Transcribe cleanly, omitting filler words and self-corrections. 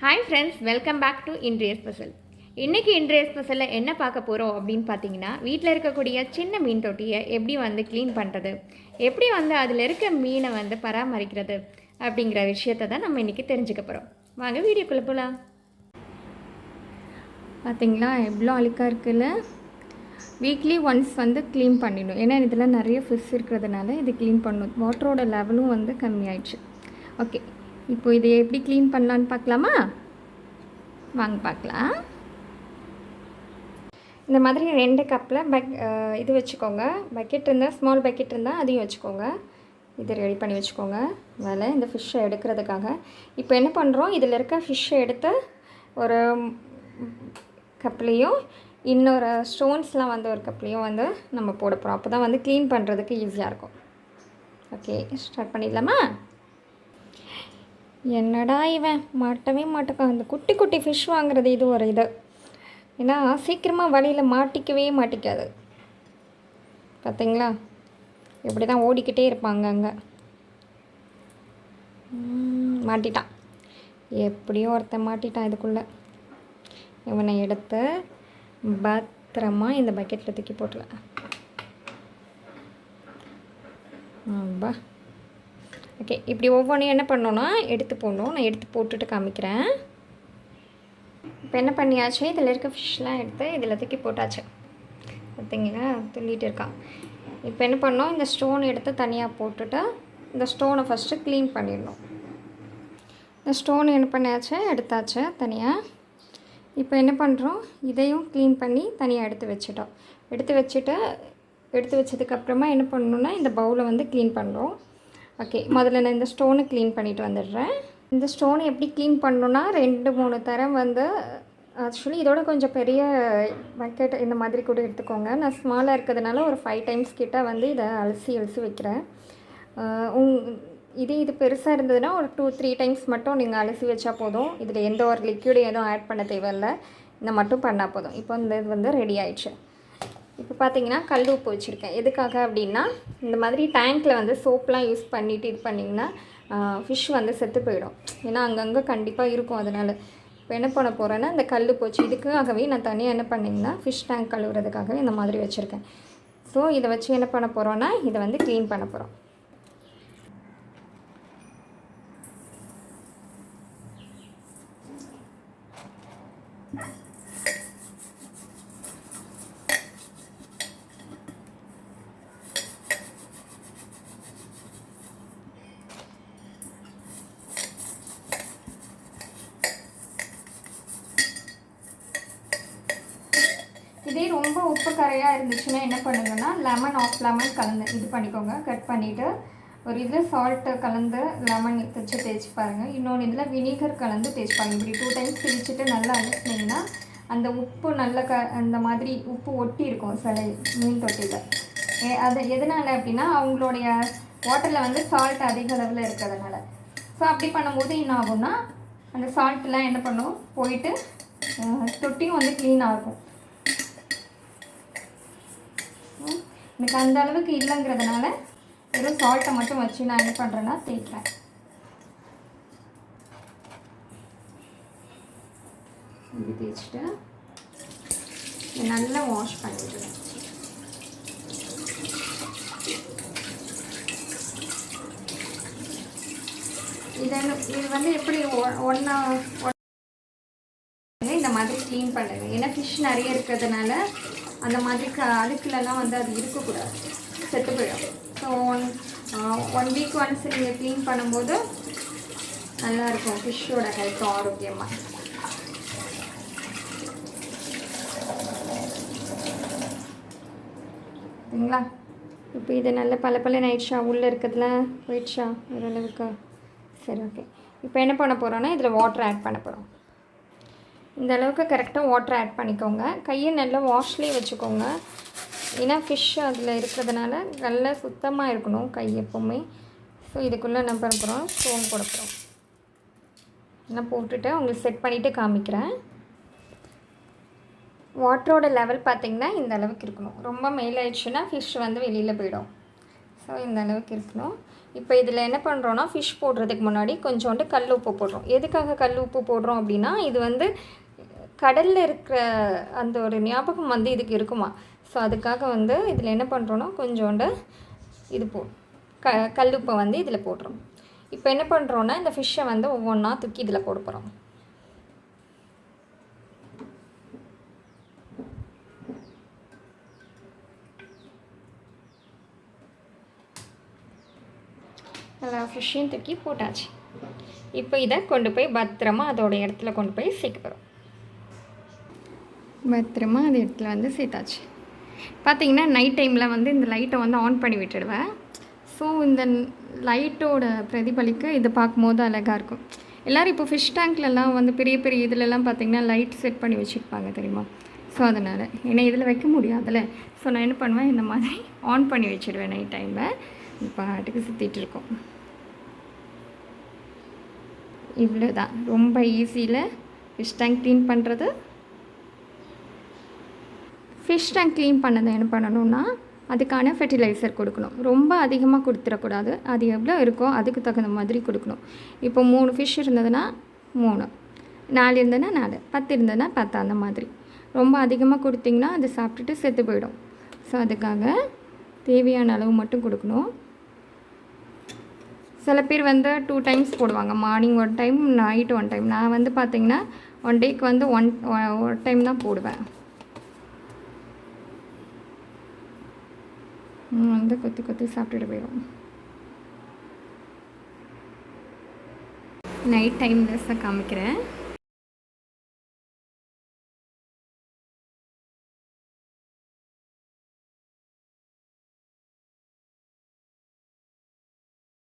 Hi friends, welcome back to இன்றைய special. இன்றைக்கி இன்றைய ஸ்பெஷலில் என்ன பார்க்க போகிறோம் அப்படின்னு பார்த்தீங்கன்னா, வீட்டில் இருக்கக்கூடிய சின்ன மீன் தொட்டியை எப்படி க்ளீன் பண்ணுறது, எப்படி அதில் இருக்க மீனை பராமரிக்கிறது அப்படிங்கிற விஷயத்தை தான் நம்ம இன்றைக்கி தெரிஞ்சுக்க போகிறோம். வாங்க வீடியோக்குள்ளே போகலாம். பார்த்தீங்களா எவ்வளோ அழுக்காக இருக்குல்ல. வீக்லி ஒன்ஸ் க்ளீன் பண்ணிடணும். ஏன்னா இதில் நிறைய ஃபிஷ் இருக்கிறதுனால இது க்ளீன் பண்ணணும். வாட்டரோட லெவலும் கம்மியாயிடுச்சு. ஓகே, இப்போ இதை எப்படி க்ளீன் பண்ணலான்னு பார்க்கலாமா? வாங்க பார்க்கலாம். இந்த மாதிரி 2 கப்பில் இது வச்சுக்கோங்க. பக்கெட் இருந்தால், ஸ்மால் பக்கெட் இருந்தால் அதையும் வச்சுக்கோங்க. இது ரெடி பண்ணி வச்சுக்கோங்க வேலை இந்த ஃபிஷ்ஷை எடுக்கிறதுக்காக. இப்போ என்ன பண்ணுறோம், இதில் இருக்க ஃபிஷ்ஷை எடுத்து ஒரு கப்லேயும் இன்னொரு ஸ்டோன்ஸ்லாம் ஒரு கப்லேயும் நம்ம போட போகிறோம். அப்போ தான் க்ளீன் பண்ணுறதுக்கு ஈஸியாக இருக்கும். ஓகே, ஸ்டார்ட் பண்ணிடலாமா? என்னடா இவன் மாட்டவே மாட்டேக்கான். அந்த குட்டி குட்டி ஃபிஷ் வாங்குறது இது ஒரு இது. ஏன்னா சீக்கிரமாக வலையில் மாட்டிக்கவே மாட்டிக்காது. பார்த்தீங்களா, இப்படி தான் ஓடிக்கிட்டே இருப்பாங்க. அங்கே மாட்டிட்டான். எப்படியோ ஒருத்தன் மாட்டிட்டான் இதுக்குள்ளே. இவனை எடுத்து பத்திரமா இந்த பக்கெட்டில் தூக்கி போட்டலாம். பா ஓகே, இப்படி ஒவ்வொன்றையும் என்ன பண்ணோன்னா எடுத்து போடணும். நான் எடுத்து போட்டுட்டு காமிக்கிறேன். இப்போ என்ன பண்ணியாச்சு, இதில் இருக்க ஃபிஷ்லாம் எடுத்து இதில் தூக்கி போட்டாச்சு. பார்த்தீங்களா, துள்ளிட்டு இருக்கான். இப்போ என்ன பண்ணோம், இந்த ஸ்டோன் எடுத்து தனியாக போட்டுட்டு இந்த ஸ்டோனை ஃபஸ்ட்டு க்ளீன் பண்ணிடணும். இந்த ஸ்டோன் என்ன பண்ணியாச்சு, எடுத்தாச்சு தனியாக. இப்போ என்ன பண்ணுறோம், இதையும் க்ளீன் பண்ணி தனியாக எடுத்து வச்சதுக்கப்புறமா என்ன பண்ணணுன்னா இந்த பவுலை க்ளீன் பண்ணுறோம். ஓகே, முதல்ல நான் இந்த ஸ்டோனை க்ளீன் பண்ணிவிட்டு வந்துடுறேன். இந்த ஸ்டோனை எப்படி க்ளீன் பண்ணணுன்னா 2-3 தரம் ஆக்சுவலி இதோட கொஞ்சம் பெரிய பக்கெட் இந்த மாதிரி கூட எடுத்துக்கோங்க. நான் ஸ்மாலாக இருக்கிறதுனால ஒரு 5 டைம்ஸ் கிட்ட இதை அலசி வைக்கிறேன். இது பெருசாக இருந்ததுன்னா ஒரு 2-3 டைம்ஸ் மட்டும் நீங்கள் அலசி வச்சா போதும். இதில் எந்த ஒரு லிக்யூடும் எதுவும் ஆட் பண்ண தேவையில்லை. இந்த மட்டும் பண்ணால் போதும். இப்போ இந்த இது ரெடி ஆயிடுச்சு. இப்போ பார்த்தீங்கன்னா கல் உப்பு வச்சுருக்கேன். எதுக்காக அப்படின்னா, இந்த மாதிரி டேங்க்கில் சோப்லாம் யூஸ் பண்ணிவிட்டு இது பண்ணிங்கன்னா ஃபிஷ் செத்து போயிடும். ஏன்னா அங்கங்கே கண்டிப்பாக இருக்கும். அதனால் இப்போ என்ன பண்ண போகிறேன்னா, இந்த கல் உப்பு வச்சு இதுக்காகவே நான் தனியாக என்ன பண்ணிங்கன்னா ஃபிஷ் டேங்க் கழுவுறதுக்காகவே இந்த மாதிரி வச்சுருக்கேன். ஸோ இதை வச்சு என்ன பண்ண போகிறோன்னா, இதை க்ளீன் பண்ண போகிறோம். இதே ரொம்ப உப்பு கரையாக இருந்துச்சுன்னா என்ன பண்ணுங்கன்னா, ஆஃப் லெமன் கலந்து இது பண்ணிக்கோங்க. கட் பண்ணிவிட்டு ஒரு இதில் சால்ட்டு கலந்து லெமன் தேய்ச்சி பாருங்கள். இன்னொன்று இதில் வினிகர் கலந்து தேய்ச்சி பாருங்கள். இப்படி 2 டைம்ஸ் தேய்ச்சிட்டு நல்லா அலசினீங்கன்னா அந்த உப்பு நல்ல அந்த மாதிரி உப்பு ஒட்டி இருக்கும் சில மீன் தொட்டியில். அது எதனால் அப்படின்னா, அவங்களுடைய வாட்டரில் சால்ட் அதிக அளவில் இருக்கிறதுனால. ஸோ அப்படி பண்ணும்போது என்ன ஆகும்னா, அந்த சால்ட்டெலாம் என்ன பண்ணும் போயிட்டு தொட்டியும் க்ளீன் ஆகும். எனக்கு அந்த அளவுக்கு இல்லைங்கிறதுனால வெறும் சால்ட்டை மட்டும் வச்சு நான் என்ன பண்ணுறேன்னா தேய்க்கிறேன். இது தேய்ச்சிட்டு நல்லா வாஷ் பண்ணிவிடுவேன். இது எப்படி இந்த மாதிரி க்ளீன் பண்ணுங்க. ஏன்னா ஃபிஷ் நிறைய இருக்கிறதுனால அந்த மாதிரி அழுக்குலலாம் அது இருக்கக்கூடாது, செத்து போயிடும். ஸோ 1 வீக் ஒன்ஸ் நீங்கள் க்ளீன் பண்ணும்போது நல்லாயிருக்கும் ஃபிஷ்ஷோட ஹெல்த் ஆரோக்கியமாக. சரிங்களா? இப்போ இது நல்ல பல ஆயிடுச்சா, உள்ளே இருக்கிறதுலாம் போயிடுச்சா ஓரளவுக்கு? சரி, ஓகே. இப்போ என்ன பண்ண போகிறோன்னா, இதில் வாட்டர் ஆட் பண்ண போகிறோம். இந்த அளவுக்கு கரெக்டாக வாட்டர் ஆட் பண்ணிக்கோங்க. கையை நல்லா வாஷ்லேயே வச்சுக்கோங்க. ஏன்னா ஃபிஷ் அதில் இருக்கிறதுனால நல்லா சுத்தமாக இருக்கணும் கை எப்போவுமே. ஸோ இதுக்குள்ளே என்ன பண்ண போகிறோம், ஸ்டோன் போட போகிறோம். நான் போட்டுட்டு உங்களுக்கு செட் பண்ணிவிட்டு காமிக்கிறேன். வாட்டரோட லெவல் பார்த்திங்கன்னா இந்த அளவுக்கு இருக்கணும். ரொம்ப மேலாயிடுச்சுன்னா ஃபிஷ் வெளியில் போயிடும். ஸோ இந்த அளவுக்கு இருக்கணும். இப்போ இதில் என்ன பண்ணுறோன்னா ஃபிஷ் போடுறதுக்கு முன்னாடி கொஞ்சோண்டு கல் உப்பு போடுறோம். எதுக்காக கல் உப்பு போடுறோம் அப்படின்னா, இது வந்து கடலில் இருக்கிற அந்த ஒரு ஞாபகம் வந்து இதுக்கு இருக்குமா. ஸோ அதுக்காக வந்து இதில் என்ன பண்ணுறோன்னா கொஞ்சோண்டு இது கல்லுப்பை வந்து இதில் போடுறோம். இப்போ என்ன பண்ணுறோன்னா இந்த ஃபிஷ்ஷை வந்து ஒவ்வொன்றா தூக்கி இதில் போட போகிறோம். எல்லா ஃபிஷ்ஷையும் தூக்கி போட்டாச்சு. இப்போ இதை கொண்டு போய் பத்திரமா அதோடய இடத்துல கொண்டு போய் சேர்க்க போகிறோம். பத்திரமா அந்த இடத்துல வந்து சேர்த்தாச்சு. பார்த்திங்கன்னா நைட் டைமில் வந்து இந்த லைட்டை வந்து ஆன் பண்ணி விட்டுடுவேன். ஸோ இந்த லைட்டோட பிரதிபலிக்க இதை பார்க்கும்போது அழகாக இருக்கும். எல்லோரும் இப்போ ஃபிஷ் டேங்க்லலாம் வந்து பெரிய பெரிய இதிலெல்லாம் பார்த்திங்கன்னா லைட் செட் பண்ணி வச்சுருப்பாங்க தெரியுமா. ஸோ அதனால் ஏன்னா இதில் வைக்க முடியாதுல்ல. ஸோ நான் என்ன பண்ணுவேன், இந்த மாதிரி ஆன் பண்ணி வச்சுடுவேன் நைட் டைமில். இப்போ பாட்டுக்கு சுற்றிட்டு இருக்கோம். இவ்வளோ தான், ரொம்ப ஈஸியில் ஃபிஷ் டேங்க் க்ளீன் பண்ணுறது. ஃபிஷ் டேங்க் க்ளீன் பண்ணதை என்ன பண்ணணும்னா அதுக்கான ஃபெர்டிலைசர் கொடுக்கணும். ரொம்ப அதிகமாக கொடுத்துடக்கூடாது. அது எவ்வளோ இருக்கோ அதுக்கு தகுந்த மாதிரி கொடுக்கணும். இப்போ 3 ஃபிஷ் இருந்ததுன்னா 3, 4 இருந்ததுன்னா 4, 10 இருந்ததுன்னா 10, அந்த மாதிரி. ரொம்ப அதிகமாக கொடுத்திங்கன்னா அது சாப்பிட்டுட்டு செத்து போயிடும். ஸோ அதுக்காக தேவையான அளவு மட்டும் கொடுக்கணும். சில பேர் வந்து 2 டைம்ஸ் போடுவாங்க, மார்னிங் 1 டைம், நைட்டு 1 டைம். நான் வந்து பார்த்திங்கன்னா 1 டேக்கு வந்து 1 டைம் தான் போடுவேன். வந்து கொத்தி கொத்தி சாப்பிட்டுட்டு போயிடும். நைட் டைம் ட்ரெஸ்ஸை காமிக்கிறேன்.